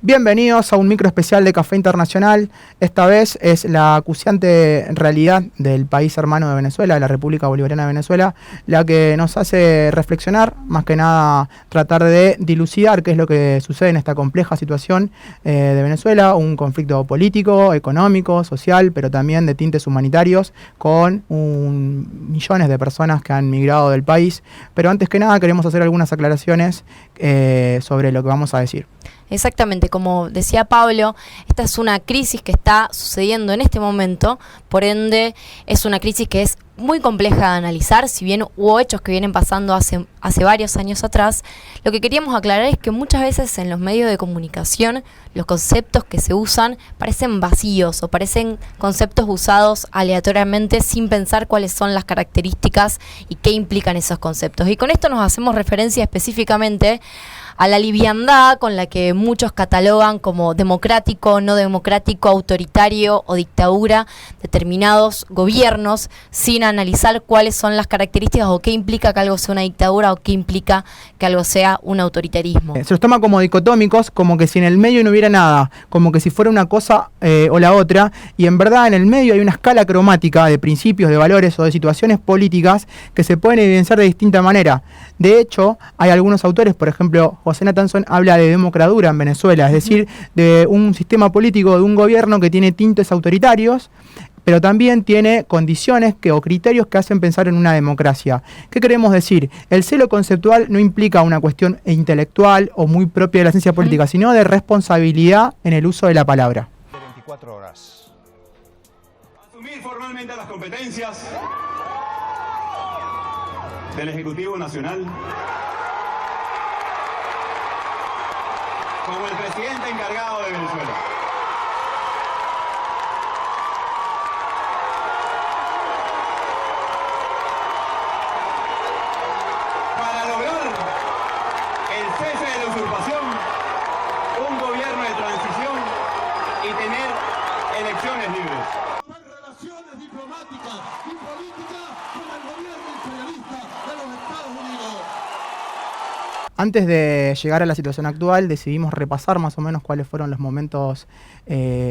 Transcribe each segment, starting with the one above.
Bienvenidos a un micro especial de Café Internacional. Esta vez es la acuciante realidad del país hermano de Venezuela, de la República Bolivariana de Venezuela, la que nos hace reflexionar, más que nada tratar de dilucidar qué es lo que sucede en esta compleja situación de Venezuela, un conflicto político, económico, social, pero también de tintes humanitarios, con millones de personas que han migrado del país. Pero antes que nada queremos hacer algunas aclaraciones sobre lo que vamos a decir. Exactamente, como decía Pablo, esta es una crisis que está sucediendo en este momento, por ende es una crisis que es muy compleja de analizar, si bien hubo hechos que vienen pasando hace varios años atrás. Lo que queríamos aclarar es que muchas veces en los medios de comunicación los conceptos que se usan parecen vacíos o parecen conceptos usados aleatoriamente sin pensar cuáles son las características y qué implican esos conceptos. Y con esto nos hacemos referencia específicamente a la liviandad con la que muchos catalogan como democrático, no democrático, autoritario o dictadura determinados gobiernos sin analizar cuáles son las características o qué implica que algo sea una dictadura o qué implica que algo sea un autoritarismo. Se los toma como dicotómicos, como que si en el medio no hubiera nada, como que si fuera una cosa o la otra, y en verdad en el medio hay una escala cromática de principios, de valores o de situaciones políticas que se pueden evidenciar de distinta manera. De hecho, hay algunos autores, por ejemplo, José Natanson habla de democradura en Venezuela, es decir, de un sistema político, de un gobierno que tiene tintes autoritarios, pero también tiene condiciones o criterios que hacen pensar en una democracia. ¿Qué queremos decir? El celo conceptual no implica una cuestión intelectual o muy propia de la ciencia política, sino de responsabilidad en el uso de la palabra. 24 horas. Asumir formalmente las competencias del Ejecutivo Nacional como el presidente encargado de Venezuela. Para lograr el cese de la usurpación, un gobierno de transición y tener elecciones libres. Relaciones diplomáticas y políticas con el gobierno imperialista de los Estados Unidos. Antes de llegar a la situación actual, decidimos repasar más o menos cuáles fueron los momentos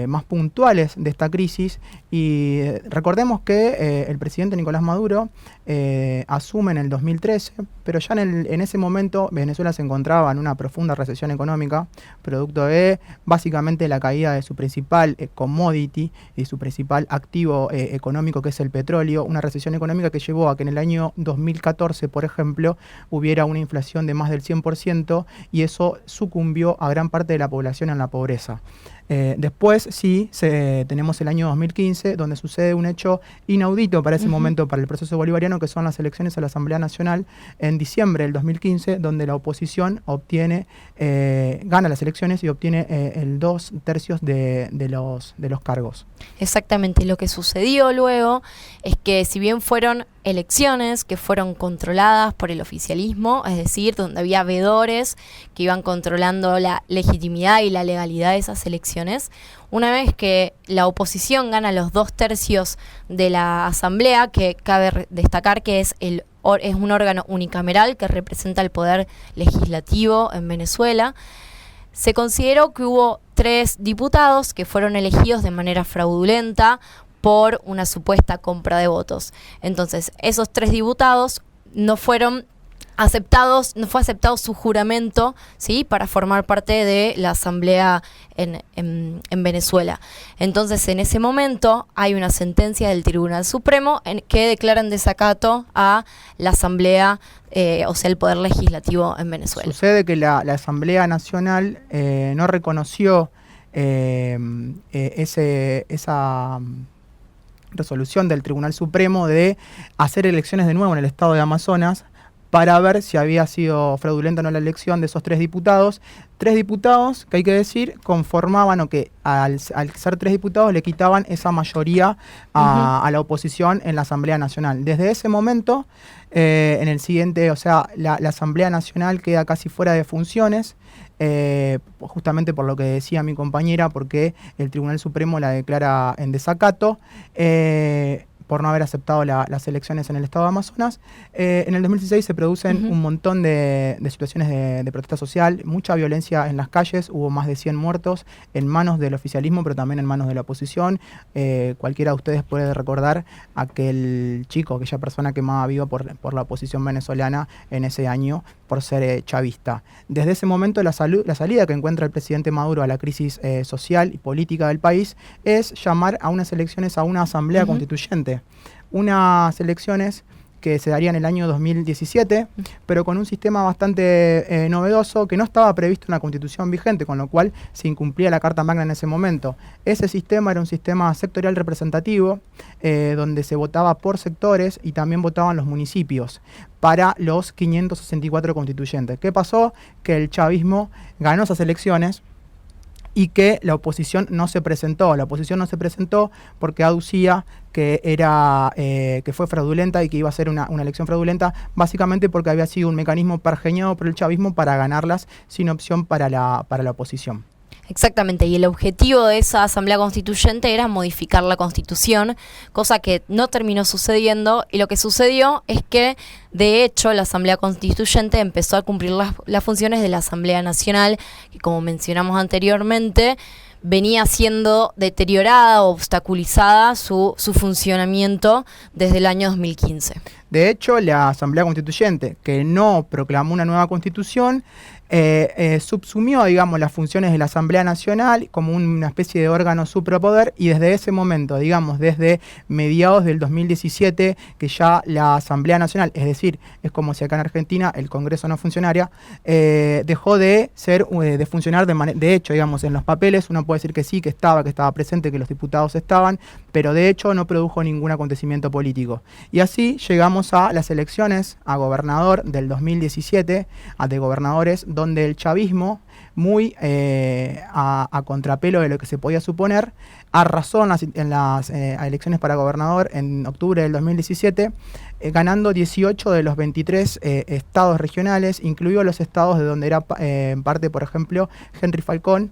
más puntuales de esta crisis y recordemos que el presidente Nicolás Maduro asume en el 2013, pero ya en ese momento Venezuela se encontraba en una profunda recesión económica, producto de básicamente la caída de su principal commodity y su principal activo económico, que es el petróleo, una recesión económica que llevó a que en el año 2014, por ejemplo, hubiera una inflación de más del 100% y eso sucumbió a gran parte de la población en la pobreza. Después sí tenemos el año 2015, donde sucede un hecho inaudito para ese momento, para el proceso bolivariano, que son las elecciones a la Asamblea Nacional en diciembre del 2015, donde la oposición gana las elecciones y obtiene el 2/3 de los cargos. Exactamente, lo que sucedió luego es que si bien fueron elecciones que fueron controladas por el oficialismo, es decir, donde había veedores que iban controlando la legitimidad y la legalidad de esas elecciones, una vez que la oposición gana los 2/3 de la asamblea, que cabe destacar que es un órgano unicameral que representa el poder legislativo en Venezuela, se consideró que hubo 3 diputados que fueron elegidos de manera fraudulenta por una supuesta compra de votos. Entonces, esos 3 diputados no fueron aceptados, no fue aceptado su juramento, ¿sí?, para formar parte de la asamblea en Venezuela. Entonces, en ese momento hay una sentencia del Tribunal Supremo que declara en desacato a la asamblea, o sea, el poder legislativo en Venezuela. Sucede que la Asamblea Nacional no reconoció esa resolución del Tribunal Supremo de hacer elecciones de nuevo en el estado de Amazonas para ver si había sido fraudulenta o no la elección de esos 3 diputados. 3 diputados que hay que decir conformaban, o que al ser 3 diputados le quitaban esa mayoría a la oposición en la Asamblea Nacional. Desde ese momento, en el siguiente, o sea, la Asamblea Nacional queda casi fuera de funciones, justamente por lo que decía mi compañera, porque el Tribunal Supremo la declara en desacato. por no haber aceptado las elecciones en el estado de Amazonas. En el 2016 se producen un montón de situaciones de protesta social, mucha violencia en las calles, hubo más de 100 muertos en manos del oficialismo, pero también en manos de la oposición. Cualquiera de ustedes puede recordar aquel chico, aquella persona quemada viva por la oposición venezolana en ese año por ser chavista. Desde ese momento la salida que encuentra el presidente Maduro a la crisis social y política del país es llamar a unas elecciones, a una asamblea constituyente. Unas elecciones que se darían en el año 2017, pero con un sistema bastante novedoso que no estaba previsto en la Constitución vigente, con lo cual se incumplía la Carta Magna en ese momento. Ese sistema era un sistema sectorial representativo, donde se votaba por sectores y también votaban los municipios para los 564 constituyentes. ¿Qué pasó? Que el chavismo ganó esas elecciones y que la oposición no se presentó. La oposición no se presentó porque aducía que que fue fraudulenta y que iba a ser una elección fraudulenta, básicamente porque había sido un mecanismo pergeñado por el chavismo para ganarlas sin opción para la oposición. Exactamente, y el objetivo de esa asamblea constituyente era modificar la Constitución, cosa que no terminó sucediendo, y lo que sucedió es que, de hecho, la asamblea constituyente empezó a cumplir las funciones de la Asamblea Nacional, que, como mencionamos anteriormente, venía siendo deteriorada o obstaculizada su funcionamiento desde el año 2015. De hecho, la Asamblea Constituyente, que no proclamó una nueva constitución, subsumió, digamos, las funciones de la Asamblea Nacional como una especie de órgano suprapoder, y desde ese momento, digamos, desde mediados del 2017, que ya la Asamblea Nacional, es decir, es como si acá en Argentina el Congreso no funcionaria, dejó de funcionar de hecho, digamos, en los papeles uno puede decir que sí, que estaba presente, que los diputados estaban, pero de hecho no produjo ningún acontecimiento político. Y así llegamos a las elecciones a gobernador del 2017, de gobernadores, donde el chavismo, muy a contrapelo de lo que se podía suponer, arrasó en las elecciones para gobernador en octubre del 2017, ganando 18 de los 23 estados regionales, incluidos los estados de donde era parte, por ejemplo, Henry Falcón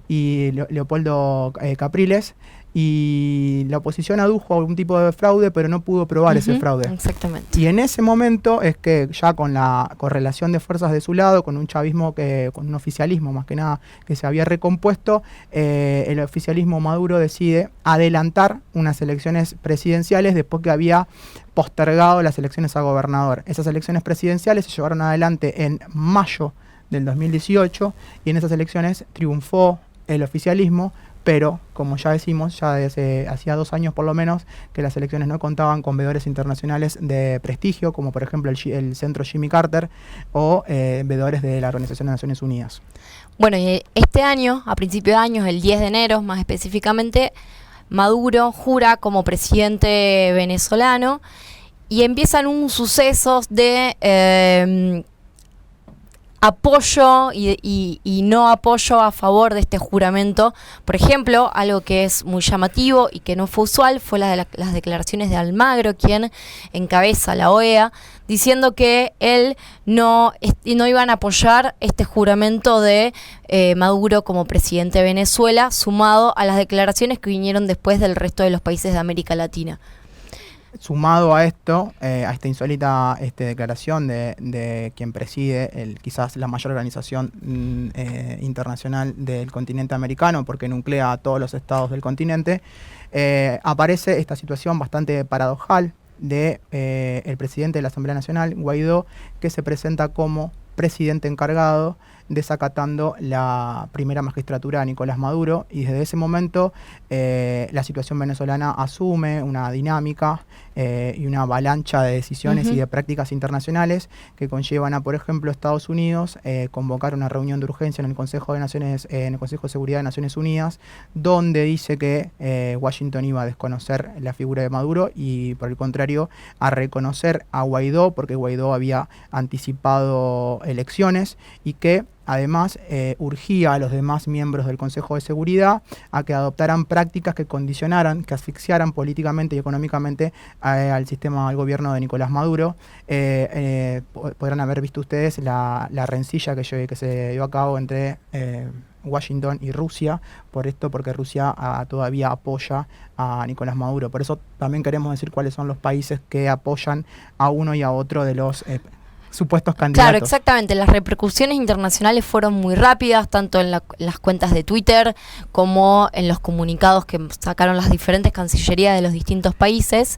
y Leopoldo Capriles. Y la oposición adujo algún tipo de fraude, pero no pudo probar ese fraude. Exactamente. Y en ese momento es que ya con la correlación de fuerzas de su lado, con un chavismo, con un oficialismo más que nada que se había recompuesto, el oficialismo Maduro decide adelantar unas elecciones presidenciales después que había postergado las elecciones a gobernador. Esas elecciones presidenciales se llevaron adelante en mayo del 2018 y en esas elecciones triunfó el oficialismo, pero, como ya decimos, ya desde hacía 2 años por lo menos, que las elecciones no contaban con veedores internacionales de prestigio, como por ejemplo el Centro Jimmy Carter o veedores de la Organización de Naciones Unidas. Bueno, y este año, a principio de año, el 10 de enero más específicamente, Maduro jura como presidente venezolano y empiezan un suceso de apoyo y no apoyo a favor de este juramento. Por ejemplo, algo que es muy llamativo y que no fue usual fue las declaraciones de Almagro, quien encabeza la OEA, diciendo que él no iban a apoyar este juramento de Maduro como presidente de Venezuela, sumado a las declaraciones que vinieron después del resto de los países de América Latina. Sumado a esto, a esta insólita declaración de quien preside quizás la mayor organización internacional del continente americano, porque nuclea a todos los estados del continente, aparece esta situación bastante paradojal de el presidente de la Asamblea Nacional, Guaidó, que se presenta como presidente encargado, desacatando la primera magistratura de Nicolás Maduro, y desde ese momento la situación venezolana asume una dinámica y una avalancha de decisiones y de prácticas internacionales que conllevan a, por ejemplo, Estados Unidos convocar una reunión de urgencia en el Consejo de Seguridad de Naciones Unidas, donde dice que Washington iba a desconocer la figura de Maduro y, por el contrario, a reconocer a Guaidó, porque Guaidó había anticipado elecciones y que además urgía a los demás miembros del Consejo de Seguridad a que adoptaran prácticas que condicionaran, que asfixiaran políticamente y económicamente al gobierno de Nicolás Maduro. Podrán haber visto ustedes la rencilla que se dio a cabo entre Washington y Rusia, porque Rusia todavía apoya a Nicolás Maduro. Por eso también queremos decir cuáles son los países que apoyan a uno y a otro de los supuestos candidatos. Claro, exactamente. Las repercusiones internacionales fueron muy rápidas, tanto en las cuentas de Twitter como en los comunicados que sacaron las diferentes cancillerías de los distintos países.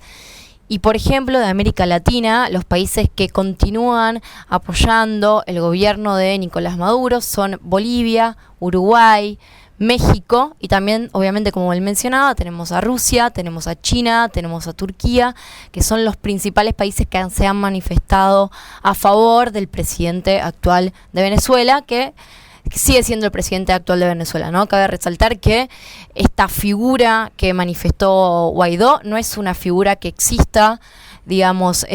Y, por ejemplo, de América Latina, los países que continúan apoyando el gobierno de Nicolás Maduro son Bolivia, Uruguay, México y también, obviamente, como él mencionaba, tenemos a Rusia, tenemos a China, tenemos a Turquía, que son los principales países que se han manifestado a favor del presidente actual de Venezuela, que sigue siendo el presidente actual de Venezuela, ¿no? Cabe resaltar que esta figura que manifestó Guaidó no es una figura que exista, digamos,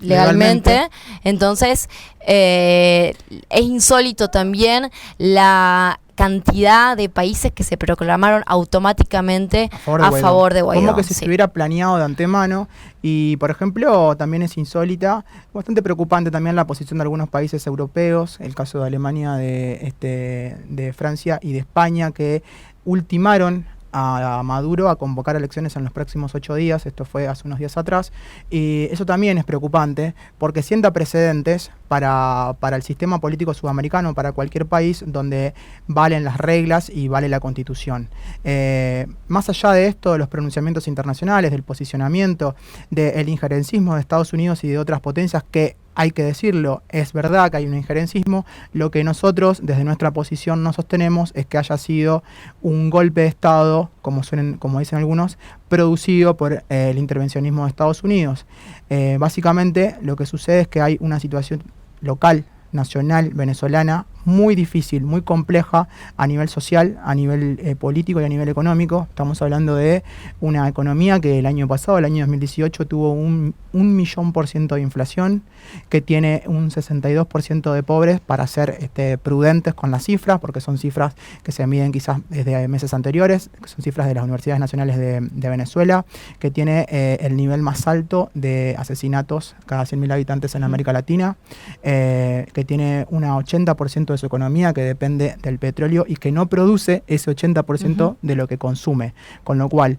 legalmente. Entonces, es insólito también la cantidad de países que se proclamaron automáticamente a favor de Guaidó. Como que se estuviera planeado de antemano. Y, por ejemplo, también es insólita, bastante preocupante también la posición de algunos países europeos, el caso de Alemania, de Francia y de España, que ultimaron a Maduro a convocar elecciones en los próximos 8 días, esto fue hace unos días atrás, y eso también es preocupante porque sienta precedentes para el sistema político sudamericano, para cualquier país donde valen las reglas y vale la Constitución. Más allá de esto, de los pronunciamientos internacionales, del posicionamiento, del injerencismo de Estados Unidos y de otras potencias que, hay que decirlo, es verdad que hay un injerencismo, lo que nosotros desde nuestra posición no sostenemos es que haya sido un golpe de Estado, como dicen algunos, producido por el intervencionismo de Estados Unidos. Básicamente lo que sucede es que hay una situación local, nacional, venezolana, muy difícil, muy compleja a nivel social, a nivel político y a nivel económico. Estamos hablando de una economía que el año pasado, el año 2018, tuvo un 1.000.000% de inflación, que tiene un 62% de pobres, para ser prudentes con las cifras, porque son cifras que se miden quizás desde meses anteriores, que son cifras de las universidades nacionales de Venezuela, que tiene el nivel más alto de asesinatos cada 100.000 habitantes en América Latina, que tiene un 80% de su economía que depende del petróleo y que no produce ese 80% de lo que consume. Con lo cual,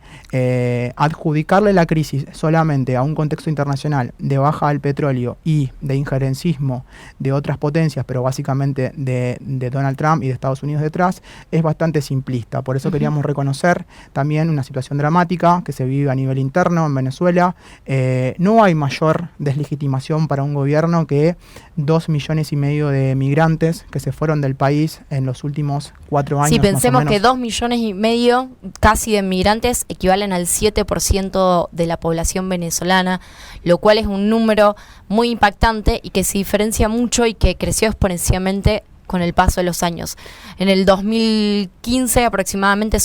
adjudicarle la crisis solamente a un contexto internacional de baja del petróleo y de injerencismo de otras potencias, pero básicamente de Donald Trump y de Estados Unidos detrás, es bastante simplista. Por eso queríamos reconocer también una situación dramática que se vive a nivel interno en Venezuela. No hay mayor deslegitimación para un gobierno que 2,5 millones de migrantes que se fueron del país en los últimos 4 años. Sí, pensemos que 2,5 millones casi de migrantes equivalen al 7% de la población venezolana, lo cual es un número muy impactante y que se diferencia mucho y que creció exponencialmente con el paso de los años. En el 2015 aproximadamente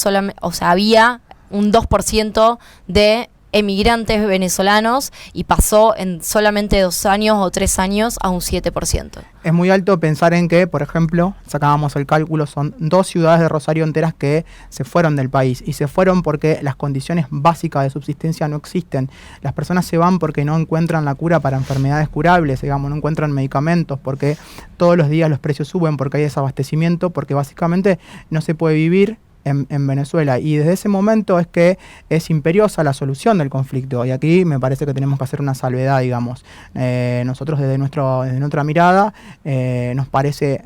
había un 2% de emigrantes venezolanos y pasó en solamente 2 años o 3 años a un 7%. Es muy alto pensar en que, por ejemplo, sacábamos el cálculo, son 2 ciudades de Rosario enteras que se fueron del país, y se fueron porque las condiciones básicas de subsistencia no existen. Las personas se van porque no encuentran la cura para enfermedades curables, digamos, no encuentran medicamentos, porque todos los días los precios suben, porque hay desabastecimiento, porque básicamente no se puede vivir en Venezuela, y desde ese momento es que es imperiosa la solución del conflicto, y aquí me parece que tenemos que hacer una salvedad, digamos. Nosotros desde nuestra mirada nos parece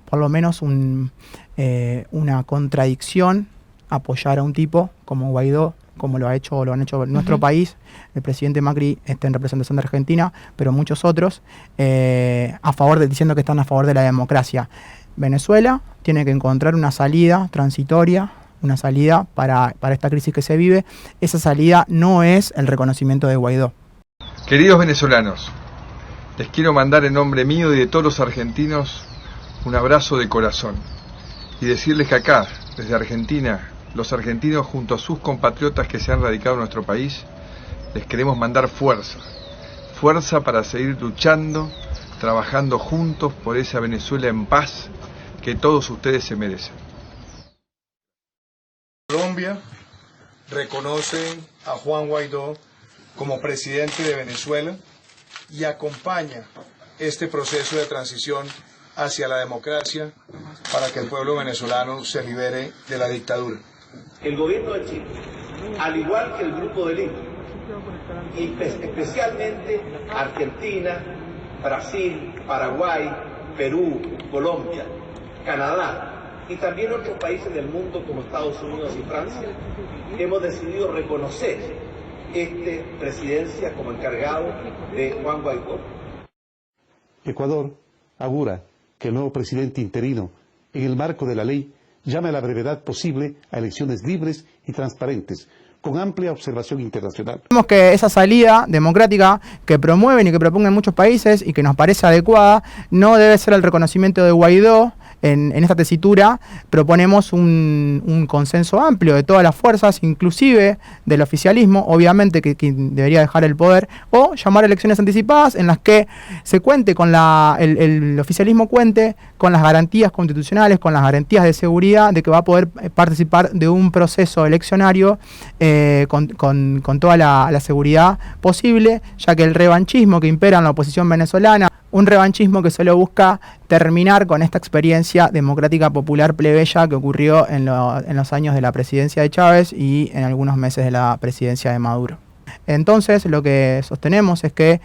por lo menos una contradicción apoyar a un tipo como Guaidó, como lo han hecho en nuestro país, el presidente Macri en representación de Argentina, pero muchos otros, diciendo que están a favor de la democracia. Venezuela tiene que encontrar una salida transitoria, una salida para esta crisis que se vive. Esa salida no es el reconocimiento de Guaidó. Queridos venezolanos, les quiero mandar en nombre mío y de todos los argentinos un abrazo de corazón y decirles que acá, desde Argentina, los argentinos junto a sus compatriotas que se han radicado en nuestro país, les queremos mandar fuerza para seguir luchando, trabajando juntos por esa Venezuela en paz que todos ustedes se merecen. Colombia reconoce a Juan Guaidó como presidente de Venezuela y acompaña este proceso de transición hacia la democracia para que el pueblo venezolano se libere de la dictadura. El gobierno de Chile, al igual que el Grupo de Lima, y especialmente Argentina, Brasil, Paraguay, Perú, Colombia, Canadá y también otros países del mundo como Estados Unidos y Francia, hemos decidido reconocer esta presidencia como encargado de Juan Guaidó. Ecuador augura que el nuevo presidente interino, en el marco de la ley, llame a la brevedad posible a elecciones libres y transparentes, con amplia observación internacional. Vemos que esa salida democrática que promueven y que propongan muchos países y que nos parece adecuada, no debe ser el reconocimiento de Guaidó. En esta tesitura proponemos un consenso amplio de todas las fuerzas, inclusive del oficialismo, obviamente que debería dejar el poder, o llamar a elecciones anticipadas en las que se cuente con el oficialismo cuente con las garantías constitucionales, con las garantías de seguridad de que va a poder participar de un proceso eleccionario con toda la seguridad posible, ya que el revanchismo que impera en la oposición venezolana, un revanchismo que solo busca terminar con esta experiencia democrática popular plebeya que ocurrió en los años de la presidencia de Chávez y en algunos meses de la presidencia de Maduro. Entonces, lo que sostenemos es que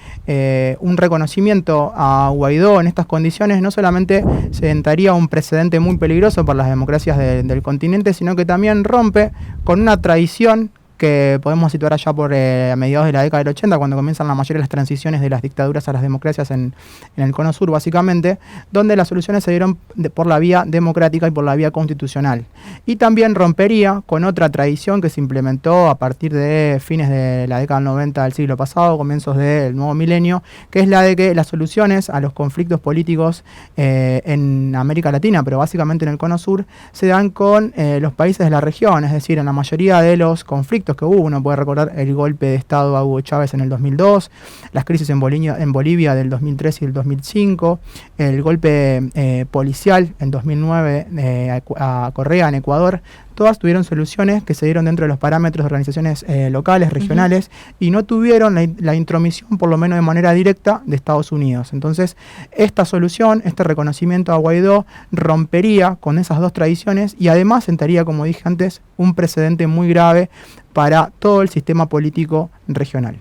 un reconocimiento a Guaidó en estas condiciones no solamente sentaría un precedente muy peligroso para las democracias del continente, sino que también rompe con una tradición que podemos situar allá por a mediados de la década del 80, cuando comienzan la mayoría de las transiciones de las dictaduras a las democracias en el cono sur, básicamente, donde las soluciones se dieron por la vía democrática y por la vía constitucional. Y también rompería con otra tradición que se implementó a partir de fines de la década del 90 del siglo pasado, comienzos del nuevo milenio, que es la de que las soluciones a los conflictos políticos en América Latina, pero básicamente en el cono sur, se dan con los países de la región, es decir, en la mayoría de los conflictos que hubo. Uno puede recordar el golpe de Estado a Hugo Chávez en el 2002, las crisis en Bolivia del 2003 y el 2005, el golpe policial en 2009 a Correa en Ecuador. Todas tuvieron soluciones que se dieron dentro de los parámetros de organizaciones locales, regionales, y no tuvieron la intromisión, por lo menos de manera directa, de Estados Unidos. Entonces, esta solución, este reconocimiento a Guaidó, rompería con esas dos tradiciones y además sentaría, como dije antes, un precedente muy grave para todo el sistema político regional.